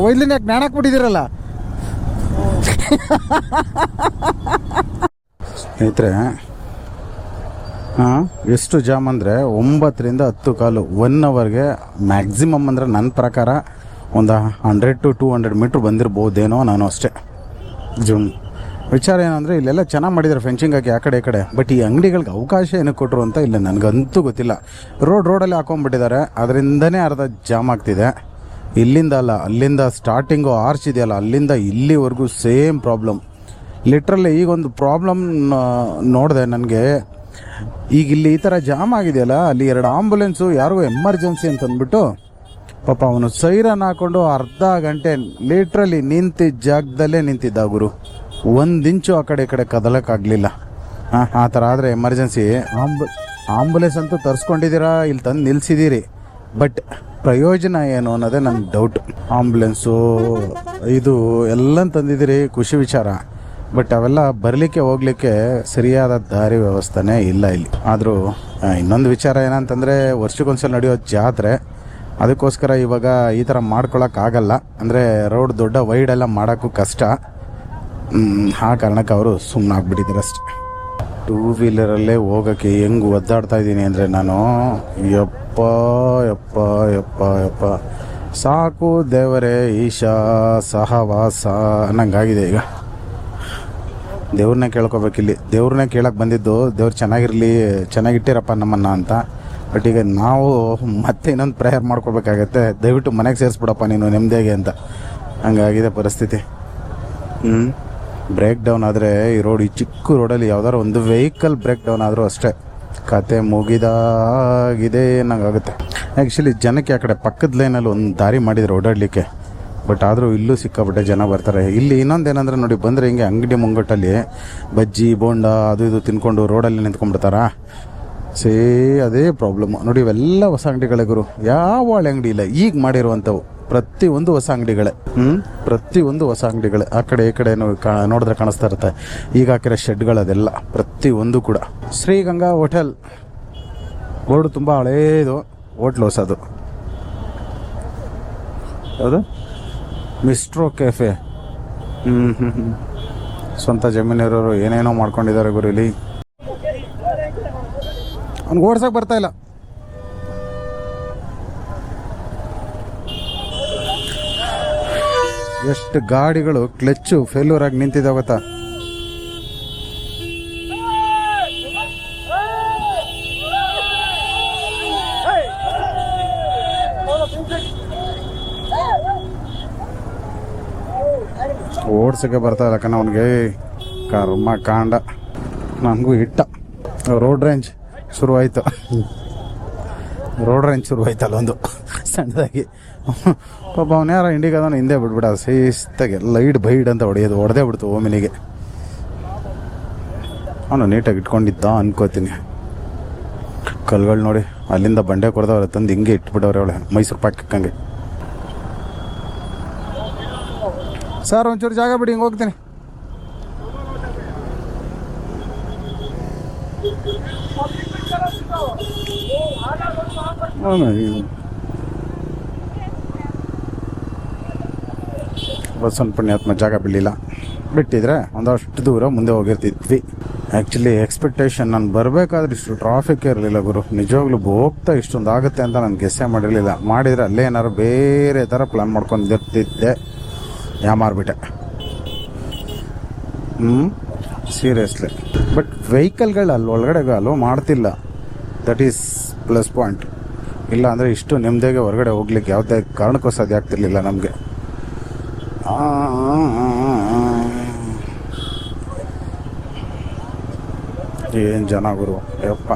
ಒಯ್ಲಿನ ಯಾಕೆ ಜ್ಞಾನ ಹಾಕ್ಬಿಟ್ಟಿದ್ದೀರಲ್ಲ ಸ್ನೇಹಿತರೆ. ಎಷ್ಟು ಜಾಮ್ ಅಂದರೆ 9ರಿಂದ 10 ಕಾಲು 1 ಅವರ್ಗೆ ಮ್ಯಾಕ್ಸಿಮಮ್ ಅಂದರೆ ನನ್ನ ಪ್ರಕಾರ ಒಂದು 100 to 200 ಮೀಟ್ರ್ ಬಂದಿರ್ಬೋದೇನೋ. ನಾನು ಅಷ್ಟೇ ಜೂಮ್ ವಿಚಾರ ಏನಂದರೆ ಇಲ್ಲೆಲ್ಲ ಚೆನ್ನಾಗಿ ಮಾಡಿದ್ದಾರೆ ಫೆನ್ಸಿಂಗ್ ಹಾಕಿ ಆ ಕಡೆ ಈ ಕಡೆ. ಬಟ್ ಈ ಅಂಗಡಿಗಳಿಗೆ ಅವಕಾಶ ಏನಕ್ಕೆ ಕೊಟ್ಟರು ಅಂತ ಇಲ್ಲ ನನಗಂತೂ ಗೊತ್ತಿಲ್ಲ. ರೋಡಲ್ಲಿ ಹಾಕೊಂಡ್ಬಿಟ್ಟಿದ್ದಾರೆ, ಅದರಿಂದನೇ ಅರ್ಧ ಜಾಮ್ ಆಗ್ತಿದೆ. ಇಲ್ಲಿಂದ ಅಲ್ಲ, ಅಲ್ಲಿಂದ ಸ್ಟಾರ್ಟಿಂಗು ಆರ್ಚ್ ಇದೆಯಲ್ಲ, ಅಲ್ಲಿಂದ ಇಲ್ಲಿವರೆಗೂ ಸೇಮ್ ಪ್ರಾಬ್ಲಮ್. ಲಿಟ್ರಲಿ ಈಗೊಂದು ಪ್ರಾಬ್ಲಮ್ ನೋಡಿದೆ ನನಗೆ. ಈಗ ಇಲ್ಲಿ ಈ ಥರ ಜಾಮ್ ಆಗಿದೆಯಲ್ಲ, ಅಲ್ಲಿ 2 ಆಂಬುಲೆನ್ಸು ಯಾರಿಗೂ ಎಮರ್ಜೆನ್ಸಿ ಅಂತ ಅಂದ್ಬಿಟ್ಟು ಪಾಪ ಅವನು ಸೈರನ್ ಹಾಕ್ಕೊಂಡು ಅರ್ಧ ಗಂಟೆ ಲಿಟ್ರಲಿ ನಿಂತಿದ್ದ ಜಾಗದಲ್ಲೇ ನಿಂತಿದ್ದ ಗುರು. 1 ಇಂಚು ಆ ಕಡೆ ಈ ಕಡೆ ಕದಲಕ್ಕಾಗಲಿಲ್ಲ. ಆ ಥರ ಆದರೆ ಎಮರ್ಜೆನ್ಸಿ ಆಂಬುಲೆನ್ಸ್ ಅಂತೂ ತರಿಸ್ಕೊಂಡಿದ್ದೀರಾ, ಇಲ್ಲಿ ತಂದು ನಿಲ್ಲಿಸಿದ್ದೀರಿ, ಬಟ್ ಪ್ರಯೋಜನ ಏನು ಅನ್ನೋದೇ ನನ್ನ ಡೌಟ್. ಆಂಬುಲೆನ್ಸು ಇದು ಎಲ್ಲ ತಂದಿದ್ದೀರಿ, ಖುಷಿ ವಿಚಾರ. ಬಟ್ ಅವೆಲ್ಲ ಬರಲಿಕ್ಕೆ ಹೋಗಲಿಕ್ಕೆ ಸರಿಯಾದ ದಾರಿ ವ್ಯವಸ್ಥೆನೇ ಇಲ್ಲ ಇಲ್ಲಿ. ಆದರೂ ಇನ್ನೊಂದು ವಿಚಾರ ಏನಂತಂದರೆ, ವರ್ಷಕ್ಕೊಂದ್ಸಲ ನಡೆಯೋ ಜಾತ್ರೆ, ಅದಕ್ಕೋಸ್ಕರ ಇವಾಗ ಈ ಥರ ಮಾಡ್ಕೊಳಕ್ಕಾಗಲ್ಲ. ಅಂದರೆ ರೋಡ್ ದೊಡ್ಡ ವೈಡೆಲ್ಲ ಮಾಡೋಕ್ಕೂ ಕಷ್ಟ. ಆ ಕಾರಣಕ್ಕೆ ಅವರು ಸುಮ್ಮನೆ ಆಗ್ಬಿಟ್ಟಿದ್ದಾರೆ ಅಷ್ಟೆ. 2 ವೀಲರಲ್ಲೇ ಹೋಗೋಕ್ಕೆ ಹೆಂಗೆ ಒದ್ದಾಡ್ತಾ ಇದ್ದೀನಿ ಅಂದರೆ ನಾನು, ಯಪ್ಪ ಯಪ್ಪ ಯಪ್ಪ ಯಪ್ಪ ಸಾಕು ದೇವರೇ ಈಶಾ ಸಹವಾಸ ಅನ್ನಂಗಾಗಿದೆ. ಈಗ ದೇವ್ರನ್ನೇ ಕೇಳ್ಕೊಬೇಕಿಲ್ಲಿ. ದೇವ್ರನ್ನೇ ಕೇಳಕ್ಕೆ ಬಂದಿದ್ದು, ದೇವ್ರು ಚೆನ್ನಾಗಿಟ್ಟಿರಪ್ಪ ನಮ್ಮನ್ನು ಅಂತ. ಬಟ್ ಈಗ ನಾವು ಮತ್ತೆ ಇನ್ನೊಂದು ಪ್ರೇಯರ್ ಮಾಡ್ಕೋಬೇಕಾಗತ್ತೆ, ದಯವಿಟ್ಟು ಮನೆಗೆ ಸೇರಿಸ್ಬಿಡಪ್ಪ ನೀನು ನೆಮ್ಮದಿಗೆ ಅಂತ. ಹಂಗಾಗಿದೆ ಪರಿಸ್ಥಿತಿ. ಬ್ರೇಕ್ ಡೌನ್ ಆದರೆ ಈ ರೋಡ್, ಈ ಚಿಕ್ಕ ರೋಡಲ್ಲಿ ಯಾವ್ದಾದ್ರು ಒಂದು ವೆಹಿಕಲ್ ಬ್ರೇಕ್ ಡೌನ್ ಆದರೂ ಅಷ್ಟೇ ಕತೆ ಮುಗಿದಾಗಿದೆ ಅನ್ನಂಗಾಗುತ್ತೆ. ಆ್ಯಕ್ಚುಲಿ ಜನಕ್ಕೆ ಆ ಕಡೆ ಪಕ್ಕದ ಲೈನಲ್ಲಿ ಒಂದು ದಾರಿ ಮಾಡಿದ್ರು ಓಡಾಡಲಿಕ್ಕೆ, ಬಟ್ ಆದರೂ ಇಲ್ಲೂ ಸಿಕ್ಕಾಪಟ್ಟೆ ಜನ ಬರ್ತಾರೆ. ಇಲ್ಲಿ ಇನ್ನೊಂದೇನೆಂದರೆ ನೋಡಿ, ಬಂದರೆ ಹಿಂಗೆ ಅಂಗಡಿ ಮುಂಗಟ್ಟಲ್ಲಿ ಬಜ್ಜಿ ಬೋಂಡ ಅದು ಇದು ತಿನ್ಕೊಂಡು ರೋಡಲ್ಲಿ ನಿಂತ್ಕೊಂಡ್ಬಿಡ್ತಾರಾ. ಅದೇ ಪ್ರಾಬ್ಲಮ್ಮು ನೋಡಿ. ಇವೆಲ್ಲ ಹೊಸ ಅಂಗಡಿಗಳೇ ಗುರು, ಯಾವ ಹಳೆ ಅಂಗಡಿ ಇಲ್ಲ ಈಗ ಮಾಡಿರುವಂಥವು. ಪ್ರತಿಯೊಂದು ಹೊಸ ಅಂಗಡಿಗಳೇ. ಪ್ರತಿಯೊಂದು ಹೊಸ ಅಂಗಡಿಗಳೇ. ಆ ಕಡೆ ಈ ಕಡೆ ನೋಡಿದ್ರೆ ಕಾಣಿಸ್ತಾ ಇರುತ್ತೆ ಈಗ ಹಾಕಿರೋ ಶೆಡ್ಗಳದೆಲ್ಲ, ಪ್ರತಿಯೊಂದು ಕೂಡ. ಶ್ರೀಗಂಗಾ ಹೋಟೆಲ್ ಬೋರ್ಡು ತುಂಬ ಹಳೇದು, ಹೋಟ್ಲು ಹೊಸದು. ಯಾವುದು? ಮಿಸ್ಟ್ರೋ ಕೆಫೆ. ಸ್ವಂತ ಜಮೀನಿರೋರು ಏನೇನೋ ಮಾಡ್ಕೊಂಡಿದ್ದಾರೆ ಗುರು ಇಲ್ಲಿ. ಅವ್ನಿಗೆ ಓಡ್ಸಕ್ಕೆ ಬರ್ತಾ ಇಲ್ಲ. ಎಷ್ಟು ಗಾಡಿಗಳು ಕ್ಲಚ್ಚು ಫೇಲ್ಯೂರ್ ಆಗಿ ನಿಂತಿದ್ದಾವೆ ಗೊತ್ತಾ. ಓಡ್ಸಕ್ಕೆ ಬರ್ತಾ ಇಲ್ಲ ಕಣ ಅವನಿಗೆ. ಕರ್ಮ ಕಾಂಡ. ನನಗೂ ಇಟ್ಟ ರೋಡ್ ರೇಂಜ್ ಶುರುವಾಯಿತು. ಒಂದು ಸಣ್ಣದಾಗಿ. ಪಾಪ ಅವನು ಯಾರೋ ಇಂಡಿಗೆ ಅದನ್ನು ಹಿಂದೆ ಬಿಟ್ಬಿಡ, ಶಿಸ್ತಾಗೆ ಲೈಡ್ ಬೈಡ್ ಅಂತ ಹೊಡೆದೇ ಬಿಡ್ತು ಓಮಿನಿಗೆ. ಅವನು ನೀಟಾಗಿ ಇಟ್ಕೊಂಡಿದ್ದ ಅನ್ಕೋತೀನಿ. ಕಲ್ಗಳು ನೋಡಿ, ಅಲ್ಲಿಂದ ಬಂಡೆ ಕೊಡ್ದವ್ರೆ, ತಂದು ಹಿಂಗೆ ಇಟ್ಬಿಟ್ಟವ್ರೆ ಅವಳೆ ಮೈಸೂರು ಪಾಕ್ ಇಕ್ಕಂಗೆ. ಸರ್ ಒಂಚೂರು ಜಾಗ ಬಿಡಿ, ಹಿಂಗೆ ಹೋಗ್ತೀನಿ. ಬಸ್ಸನ್ನು ಪುಣ್ಯಾತ್ಮ ಜಾಗ ಬಿಡಲಿಲ್ಲ, ಬಿಟ್ಟಿದ್ರೆ ಒಂದಷ್ಟು ದೂರ ಮುಂದೆ ಹೋಗಿರ್ತಿದ್ವಿ. ಆ್ಯಕ್ಚುಲಿ ಎಕ್ಸ್ಪೆಕ್ಟೇಷನ್, ನಾನು ಬರಬೇಕಾದ್ರೆ ಇಷ್ಟು ಟ್ರಾಫಿಕ್ ಇರಲಿಲ್ಲ ಗುರು. ನಿಜವಾಗ್ಲೂ ಹೋಗ್ತಾ ಇಷ್ಟೊಂದು ಆಗುತ್ತೆ ಅಂತ ನಾನು ಗೆಸ್ಸೇ ಮಾಡಿರಲಿಲ್ಲ. ಮಾಡಿದರೆ ಅಲ್ಲೇ ಏನಾದ್ರು ಬೇರೆ ಥರ ಪ್ಲ್ಯಾನ್ ಮಾಡ್ಕೊಂಡಿರ್ತಿದ್ದೆ. ಮಾರ್ಬಿಟ್ಟೆ. ಸೀರಿಯಸ್ಲಿ. ಬಟ್ ವೆಹಿಕಲ್ಗಳು ಅಲ್ಲಿ ಒಳಗಡೆ ಅಲೋ ಮಾಡ್ತಿಲ್ಲ, ದಟ್ ಈಸ್ ಪ್ಲಸ್ ಪಾಯಿಂಟ್. ಇಲ್ಲ ಅಂದರೆ ಇಷ್ಟು ನೆಮ್ಮದಿಗೆ ಹೊರಗಡೆ ಹೋಗ್ಲಿಕ್ಕೆ ಯಾವುದೇ ಕಾರಣಕ್ಕೂ ಸಾಧ್ಯ ಆಗ್ತಿರ್ಲಿಲ್ಲ ನಮಗೆ. ಏನು ಜನ ಗುರು ಯಪ್ಪ.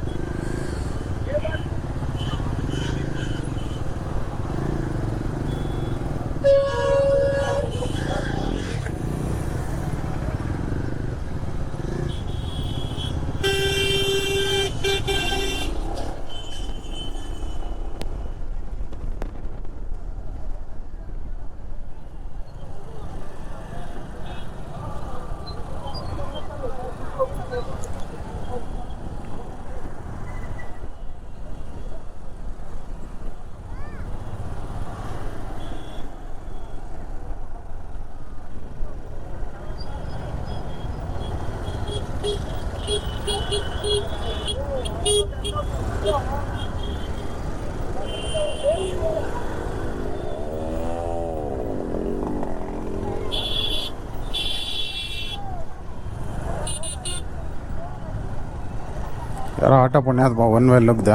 ಯಾರೋ ಆಟ ಪುಣ್ಯಾತ್ಮ ಒನ್ ವೇಲ್ ನುಗ್ದ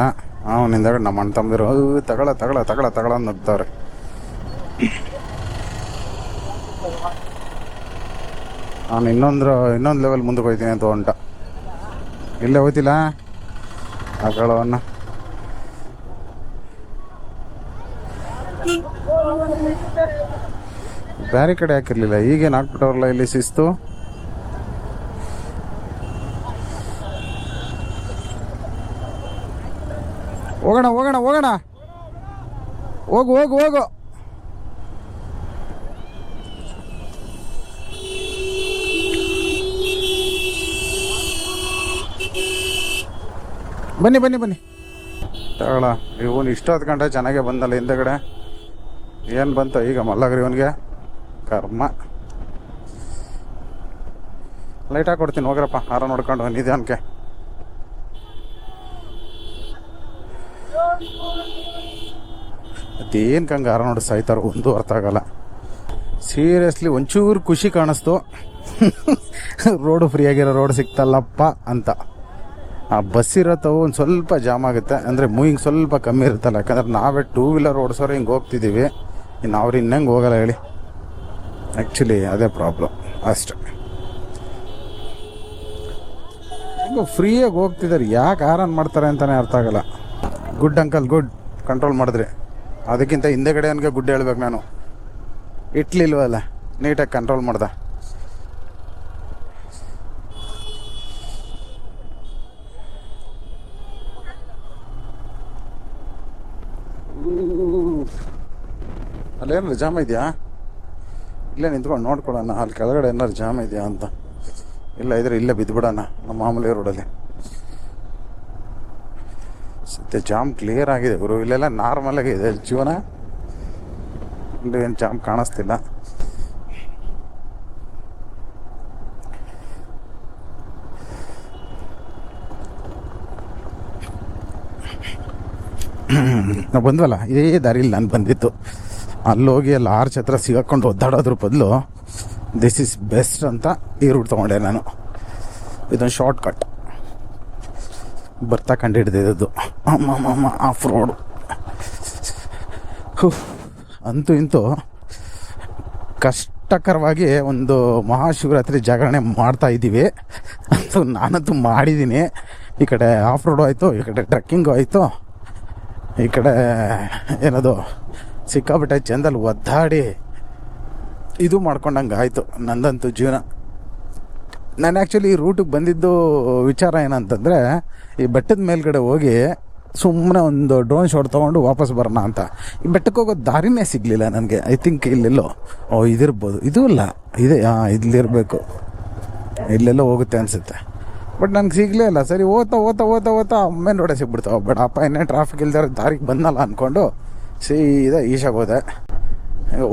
ಅವನಿಂದ ನಮ್ಮ ಅಣ್ಣ ತಮ್ಮದಿರು ತಗೊಳ ತಗೊಳ ತಗೊಳ ತಗೊಳ ನುಗ್ತವ್ರೆ. ನಾನು ಇನ್ನೊಂದು ಲೆವೆಲ್ ಮುಂದಕ್ಕೆ ಹೋಗ್ತೀನಿ ಅಂತ ಹೊಂಟ. ಇಲ್ಲೇ ಹೋಯ್ತಿಲ್ಲ ತಗೊಳ್ಳೋವನ್ನ. ಬೇರೆ ಕಡೆ ಹಾಕಿರ್ಲಿಲ್ಲ, ಈಗೇನು ಹಾಕ್ಬಿಟ್ಟವ್ರಲ್ಲ ಇಲ್ಲಿ ಶಿಸ್ತು. ಹೋಗೋಣ ಹೋಗೋಣ ಹೋಗೋಣ, ಹೋಗು ಹೋಗು ಹೋಗು. ಬನ್ನಿ ಬನ್ನಿ ಬನ್ನಿ ತಗೊಳ. ಇವನು ಇಷ್ಟೊತ್ತು ಗಂಟೆ ಚೆನ್ನಾಗೇ ಬಂದಲ್ಲ ಹಿಂದೆಗಡೆ. ಏನು ಬಂತು ಈಗ ಮಲ್ಲಗ್ರಿ ಇವನಿಗೆ ಕರ್ಮ. ಲೈಟ್ ಹಾಕೊಡ್ತೀನಿ ಹೋಗ್ರಪ್ಪ, ಹಾರ ನೋಡ್ಕೊಂಡು ನಿಧಾನಕ್ಕೆ. ಅದೇನು ಕಂಗೆ ಹಾರ ನೋಡಿ ಸಾಯ್ತಾರೋ ಒಂದು ಅರ್ಥ ಆಗಲ್ಲ. ಸೀರಿಯಸ್ಲಿ ಒಂಚೂರು ಖುಷಿ ಕಾಣಿಸ್ತು ರೋಡು ಫ್ರೀ ಆಗಿರೋ ರೋಡ್ ಸಿಕ್ತಲ್ಲಪ್ಪ ಅಂತ. ಆ ಬಸ್ ಇರತ್ತವು ಒಂದು ಸ್ವಲ್ಪ ಜಾಮ್ ಆಗುತ್ತೆ, ಅಂದರೆ ಮೂವಿಂಗ್ ಸ್ವಲ್ಪ ಕಮ್ಮಿ ಇರುತ್ತಲ್ಲ. ಯಾಕಂದ್ರೆ ನಾವೇ ಟೂ ವೀಲರ್ ಓಡಿಸೋರು ಹಿಂಗೆ ಹೋಗ್ತಿದ್ದೀವಿ, ಇನ್ನು ಅವ್ರು ಇನ್ನಂಗೆ ಹೋಗಲ್ಲ ಹೇಳಿ. ಆ್ಯಕ್ಚುಲಿ ಅದೇ ಪ್ರಾಬ್ಲಮ್ ಅಷ್ಟೆ. ಹಿಂಗೆ ಫ್ರೀಯಾಗಿ ಹೋಗ್ತಿದ್ದಾರೆ, ಯಾಕೆ ಆರನ್ ಮಾಡ್ತಾರೆ ಅಂತಲೇ ಅರ್ಥ ಆಗಲ್ಲ. ಗುಡ್ ಅಂಕಲ್ ಗುಡ್, ಕಂಟ್ರೋಲ್ ಮಾಡಿದ್ರಿ. ಅದಕ್ಕಿಂತ ಹಿಂದೆಗಡೆ ನನಗೆ ಗುಡ್ ಹೇಳ್ಬೇಕು ನಾನು. ಇಟ್ಲಿಲ್ವಲ್ಲ, ನೀಟಾಗಿ ಕಂಟ್ರೋಲ್ ಮಾಡ್ದೆ. ಅಲ್ಲೇನಾರು ಜಾಮ್ ಇದೆಯಾ? ಇಲ್ಲೇ ನಿಂತ್ಕೊಂಡು ನೋಡ್ಕೊಳ್ಳೋಣ, ಅಲ್ಲಿ ಕೆಳಗಡೆ ಏನಾರು ಜಾಮ್ ಇದೆಯಾ ಅಂತ. ಇಲ್ಲ ಇದ್ರೆ ಇಲ್ಲೇ ಬಿದ್ದುಬಿಡೋಣ ನಮ್ಮ ಮಾಮೂಲಿ ರೋಡಲ್ಲಿ. ಸತ್ಯ ಜಾಮ್ ಕ್ಲಿಯರ್ ಆಗಿದೆ ಗುರು, ಇಲ್ಲೆಲ್ಲ ನಾರ್ಮಲ್ ಆಗಿದೆ ಜೀವನ. ಇಲ್ಲಿ ಏನು ಜಾಮ್ ಕಾಣಿಸ್ತಿಲ್ಲ. ನಾವು ಬಂದ್ವಲ್ಲ, ಇದೇ ದಾರಿಲಿ ನಾನು ಬಂದಿತ್ತು. ಅಲ್ಲೋಗಿ ಅಲ್ಲಿ ಆರ್ಚ್ ಹತ್ರ ಸಿಗಾಕೊಂಡು ಒದ್ದಾಡೋದ್ರ ಬದಲು ದಿಸ್ ಈಸ್ ಬೆಸ್ಟ್ ಅಂತ ಈ ರೂಟ್ ತೊಗೊಂಡೆ ನಾನು. ಇದೊಂದು ಶಾರ್ಟ್ ಕಟ್ ಬರ್ತಾ ಕಂಡು ಹಿಡಿದಿದ್ದು. ಅಮ್ಮ ಆಫ್ ರೋಡು ಅಂತೂ ಇಂತೂ ಕಷ್ಟಕರವಾಗಿ ಒಂದು ಮಹಾಶಿವರಾತ್ರಿ ಜಾಗರಣೆ ಮಾಡ್ತಾ ಇದ್ದೀವಿ. ಅಂತೂ ನಾನಂತೂ ಮಾಡಿದ್ದೀನಿ. ಈ ಕಡೆ ಆಫ್ ರೋಡು ಆಯಿತು, ಈ ಕಡೆ ಟ್ರೆಕ್ಕಿಂಗು ಆಯಿತು, ಈ ಕಡೆ ಏನದು ಸಿಕ್ಕಾಬಿಟ್ಟೆ ಚಂದಲ್ಲಿ ಒದ್ದಾಡಿ ಇದು ಮಾಡ್ಕೊಂಡಂಗೆ ಆಯಿತು ನಂದಂತೂ ಜೀವನ. ನಾನು ಆ್ಯಕ್ಚುಲಿ ಈ ರೂಟಿಗೆ ಬಂದಿದ್ದು ವಿಚಾರ ಏನಂತಂದರೆ, ಈ ಬೆಟ್ಟದ ಮೇಲ್ಗಡೆ ಹೋಗಿ ಸುಮ್ಮನೆ ಒಂದು ಡ್ರೋನ್ ಶಾಟ್ ತೊಗೊಂಡು ವಾಪಸ್ ಬರೋಣ ಅಂತ. ಈ ಬೆಟ್ಟಕ್ಕೆ ಹೋಗೋ ದಾರಿನೇ ಸಿಗಲಿಲ್ಲ ನನಗೆ. ಐ ಥಿಂಕ್ ಇಲ್ಲೆಲ್ಲೋ ಇದಿರ್ಬೋದು, ಇದು ಇಲ್ಲ ಇದೆ, ಇಲ್ಲಿರಬೇಕು, ಇಲ್ಲೆಲ್ಲೋ ಹೋಗುತ್ತೆ ಅನಿಸುತ್ತೆ. ಬಟ್ ನನಗೆ ಸಿಗಲೇ ಇಲ್ಲ. ಸರಿ ಓದ್ತಾ ಮೇನ್ ರೋಡೇ ಸಿಗ್ಬಿಡ್ತಾವೆ. ಬೇಡಪ್ಪ ಇನ್ನೇ ಟ್ರಾಫಿಕ್ ಇಲ್ದಾರ ದಾರಿಗೆ ಬಂದಲ್ಲ ಅಂದ್ಕೊಂಡು ಸೀದಾ ಈಶಾಗೆ ಹೋದೆ.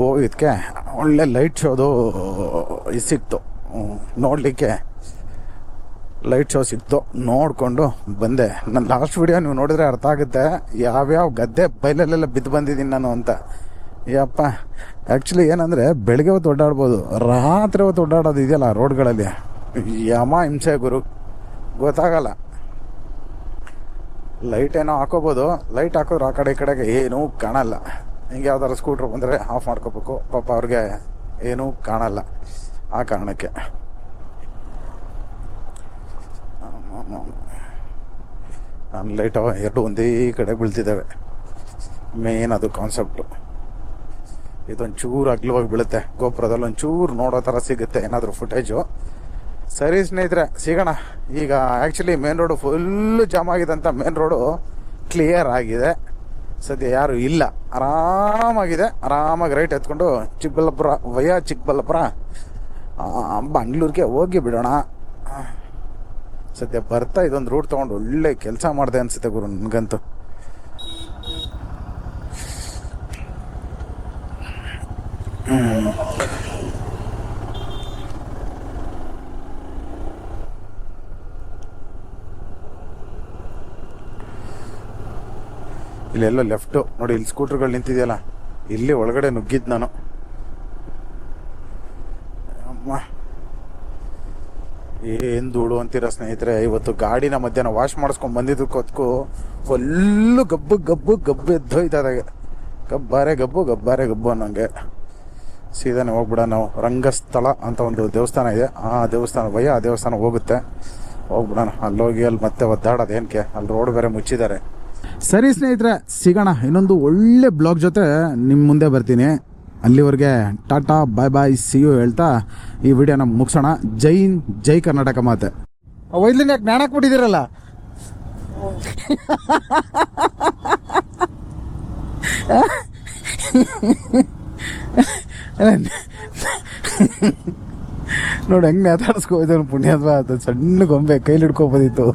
ಹೋಗಿದ್ದಕ್ಕೆ ಒಳ್ಳೆ ಲೈಟ್ ಶೋದು ಇದು ಸಿಕ್ತು ನೋಡಲಿಕ್ಕೆ. ಲೈಟ್ ಶೋ ಸಿಕ್ತು, ನೋಡಿಕೊಂಡು ಬಂದೆ. ನನ್ನ ಲಾಸ್ಟ್ ವಿಡಿಯೋ ನೀವು ನೋಡಿದ್ರೆ ಅರ್ಥ ಆಗುತ್ತೆ ಯಾವ್ಯಾವ ಗದ್ದೆ ಬೈಲಲ್ಲೆಲ್ಲ ಬಿದ್ದು ಬಂದಿದ್ದೀನಿ ನಾನು ಅಂತ. ಯಪ್ಪ ಆ್ಯಕ್ಚುಲಿ ಏನಂದರೆ ಬೆಳಗ್ಗೆ ಹೊತ್ತು ಓಡಾಡ್ಬೋದು, ರಾತ್ರಿ ಹೊತ್ತು ಓಡಾಡೋದು ಇದೆಯಲ್ಲ ರೋಡ್ಗಳಲ್ಲಿ, ಯಮ ಹಿಂಸೆ ಗುರು, ಗೊತ್ತಾಗಲ್ಲ. ಲೈಟ್ ಏನೋ ಹಾಕೋಬೋದು, ಲೈಟ್ ಹಾಕಿದ್ರೆ ಆ ಕಡೆ ಈ ಕಡೆಗೆ ಏನೂ ಕಾಣಲ್ಲ. ಹಿಂಗೆ ಯಾವ್ದಾದ್ರು ಸ್ಕೂಟ್ರ್ ಬಂದರೆ ಆಫ್ ಮಾಡ್ಕೋಬೇಕು, ಪಾಪ ಅವ್ರಿಗೆ ಏನೂ ಕಾಣಲ್ಲ. ಆ ಕಾರಣಕ್ಕೆ ನಾನು ಲೈಟ್ ಎರಡು ಒಂದೇ ಕಡೆ ಬೀಳ್ತಿದ್ದಾವೆ. ಮೇನ್ ಅದು ಕಾನ್ಸೆಪ್ಟು. ಇದೊಂಚೂರು ಅಗ್ಲವಾಗಿ ಬೀಳುತ್ತೆ, ಗೋಪುರದಲ್ಲಿ ಒಂಚೂರು ನೋಡೋ ಥರ ಸಿಗುತ್ತೆ ಏನಾದರೂ ಫುಟೇಜು. ಸರಿ ಸ್ನೇಹಿತರೆ, ಸಿಗೋಣ. ಈಗ actually main road full jam ಆಗಿದೆ ಅಂತ ಮೇನ್ ರೋಡು ಕ್ಲಿಯರ್ ಆಗಿದೆ. ಸದ್ಯ ಯಾರು ಇಲ್ಲ, ಆರಾಮಾಗಿದೆ. ಆರಾಮಾಗಿ ರೈಟ್ ಎತ್ಕೊಂಡು ಚಿಕ್ಕಬಳ್ಳಾಪುರ ಬೆಂಗಳೂರಿಗೆ ಹೋಗಿ ಬಿಡೋಣ. ಸದ್ಯ ಬರ್ತಾ ಇದೊಂದು ರೂಟ್ ತೊಗೊಂಡು ಒಳ್ಳೆ ಕೆಲಸ ಮಾಡಿದೆ ಅನಿಸುತ್ತೆ ಗುರು ನನಗಂತೂ. ಇಲ್ಲೆಲ್ಲೋ ಲೆಫ್ಟು ನೋಡಿ, ಇಲ್ಲಿ ಸ್ಕೂಟ್ರ್ಗಳು ನಿಂತಿದೆಯಲ್ಲ, ಇಲ್ಲಿ ಒಳಗಡೆ ನುಗ್ಗಿದ್ದು ನಾನು. ಅಮ್ಮ ಏನು ಧೂಳು ಅಂತೀರ ಸ್ನೇಹಿತರೆ. ಇವತ್ತು ಗಾಡಿನ ಮಧ್ಯಾಹ್ನ ವಾಶ್ ಮಾಡಿಸ್ಕೊಂಡು ಬಂದಿದ್ದಕ್ಕೂ ಫುಲ್ಲು ಗಬ್ಬು ಗಬ್ಬು ಗಬ್ಬು ಎದ್ದೋಯ್ತದೆ. ಗಬ್ಬಾರೆ ಗಬ್ಬು ಅನ್ನೋಂಗೆ. ಸೀದಾನೆ ಹೋಗ್ಬಿಡ ನಾವು. ರಂಗಸ್ಥಳ ಅಂತ ಒಂದು ದೇವಸ್ಥಾನ ಇದೆ, ಆ ದೇವಸ್ಥಾನ ಹೋಗುತ್ತೆ. ಹೋಗ್ಬಿಡೋಣ ಅಲ್ಲೋಗಿ ಅಲ್ಲಿ ಮತ್ತೆ ಒದ್ದಾಡೋದು ಏನಕ್ಕೆ, ಅಲ್ಲಿ ರೋಡ್ ಬೇರೆ ಮುಚ್ಚಿದ್ದಾರೆ. ಸರಿ ಸ್ನೇಹಿತರೆ, ಸಿಗೋಣ ಇನ್ನೊಂದು ಒಳ್ಳೆ ಬ್ಲಾಗ್ ಜೊತೆ ನಿಮ್ಮ ಮುಂದೆ ಬರ್ತೀನಿ. ಅಲ್ಲಿವರೆಗೆ ಟಾಟಾ ಬಾಯ್ ಬಾಯ್ ಸಿ ಯು ಹೇಳ್ತಾ ಈ ವಿಡಿಯೋನ ಮುಗಿಸೋಣ. ಜೈ ಕರ್ನಾಟಕ ಮಾತೆ. ಒಯ್ಲಿನ ಯಾಕೆ ಜ್ಞಾನ ಕೊಟ್ಟಿದ್ದೀರಲ್ಲ. ನೋಡಿ ಹೆಂಗೆ ನೇತಾಡಿಸ್ಕೋಯ್ತು ಪುಣ್ಯಾತ್ಮ. ಅದು ಸಣ್ಣ ಗೊಂಬೆ ಕೈಲಿ ಹಿಡ್ಕೊಬೋದಿತ್ತು.